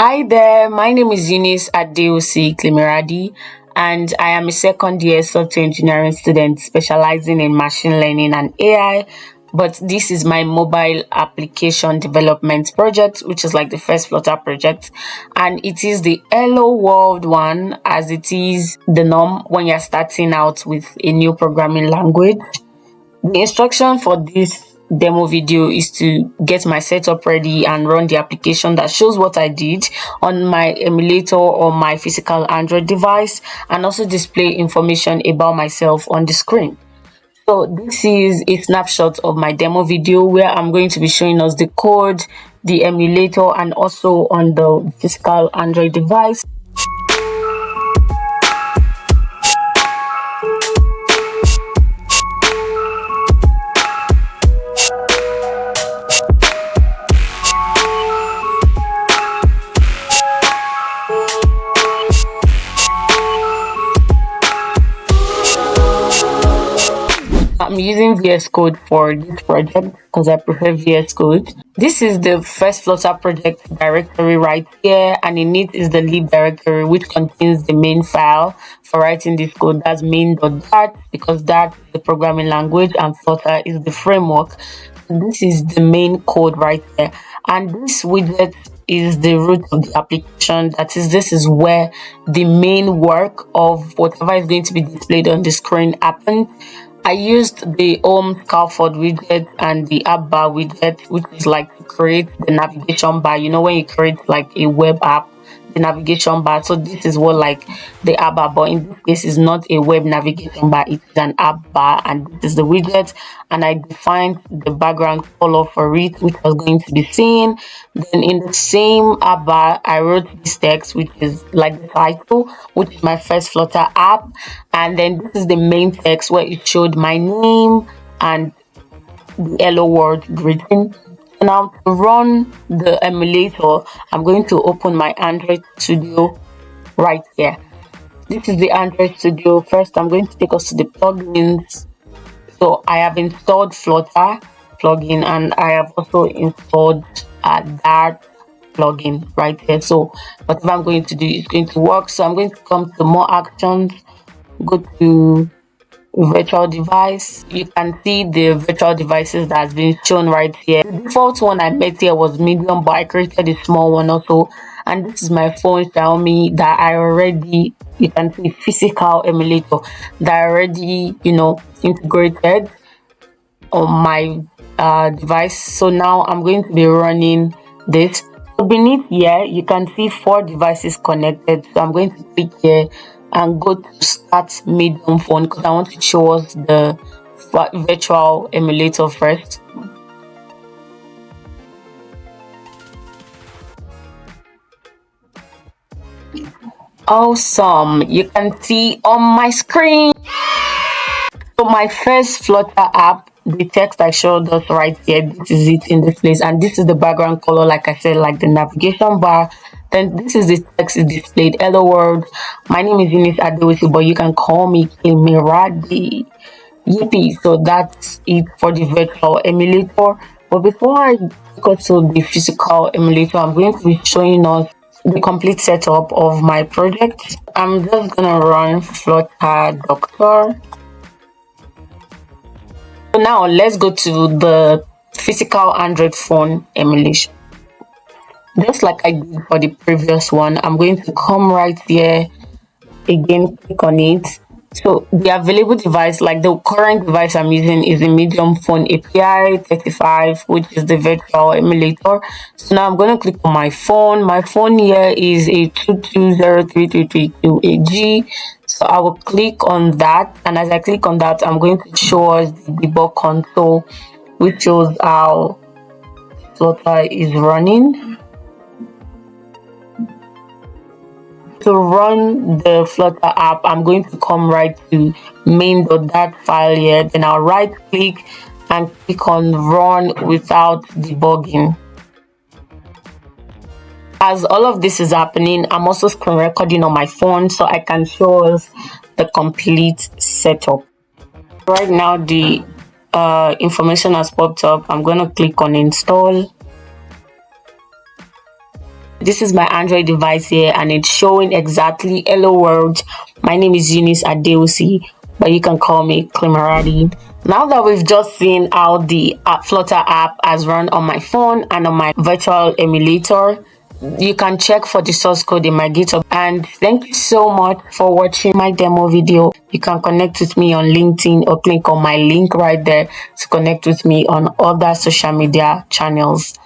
Hi there, my name is Eunice Adeosi Klimiradi, and I am a second year software engineering student specializing in machine learning and AI. But this is my mobile application development project, which is like the first Flutter project, and it is the Hello World one, as it is the norm when you're starting out with a new programming language. The instruction for this demo video is to get my setup ready and run the application that shows what I did on my emulator or my physical Android device, and also display information about myself on the screen. So this is a snapshot of my demo video where I'm going to be showing us the code, the emulator, and also on the physical Android device. I'm using VS Code for this project because I prefer VS Code. This is the first Flutter project directory right here, and in it is the lib directory, which contains the main file for writing this code. That's main.dart, because that is the programming language and Flutter is the framework. So this is the main code right here, and this widget is the root of the application. That is, this is where the main work of whatever is going to be displayed on the screen happens. I used the home scaffold widget and the app bar widget, which is like to create the navigation bar. You know, when you create like a web app, the navigation bar. So this is what like the app bar, but in this case is not a web navigation bar, it is an app bar, and this is the widget. And I defined the background color for it, which was going to be seen. Then in the same app bar, I wrote this text, which is like the title, which is my first Flutter app. And then this is the main text where it showed my name and the hello world greeting. Now to run the emulator, I'm going to open my Android Studio right here. This is the Android Studio. First, I'm going to take us to the plugins. So I have installed Flutter plugin, and I have also installed Dart plugin right here. So whatever I'm going to do is going to work. So I'm going to come to more actions, go to virtual device. You can see the virtual devices that has been shown right here. The default one I met here was medium, but I created a small one also, and this is my phone Xiaomi that I already, you can see physical emulator that I already integrated on my device. So now I'm going to be running this. So beneath here you can see 4 devices connected, so I'm going to click here and go to start medium phone because I want to show us the virtual emulator first. Awesome, you can see on my screen. So my first Flutter app, the text I showed us right here, this is it in this place, and this is the background color, like I said, like the navigation bar. Then this is the text is displayed. Hello world. My name is Eunice Adeosi, but you can call me Klimiradi. Yippee. So that's it for the virtual emulator. But before I go to the physical emulator, I'm going to be showing us the complete setup of my project. I'm just gonna run Flutter Doctor. So now let's go to the physical Android phone emulation. Just like I did for the previous one, I'm going to come right here again, click on it. So the available device, like the current device I'm using, is the medium phone API 35, which is the virtual emulator. So now I'm going to click on my phone. My phone here is a 2203332AG. So I will click on that, and as I click on that, I'm going to show us the debug console, which shows how Flutter is running. To run the Flutter app, I'm going to come right to main.dat file here, then I'll right click and click on run without debugging. As all of this is happening, I'm also screen recording on my phone so I can show us the complete setup. Right now the information has popped up. I'm going to click on install. This is my Android device here, and it's showing exactly hello world. My name is Eunice Adeosi, but you can call me Climarati. Now that we've just seen how the Flutter app has run on my phone and on my virtual emulator, you can check for the source code in my GitHub. And thank you so much for watching my demo video. You can connect with me on LinkedIn or click on my link right there to connect with me on other social media channels.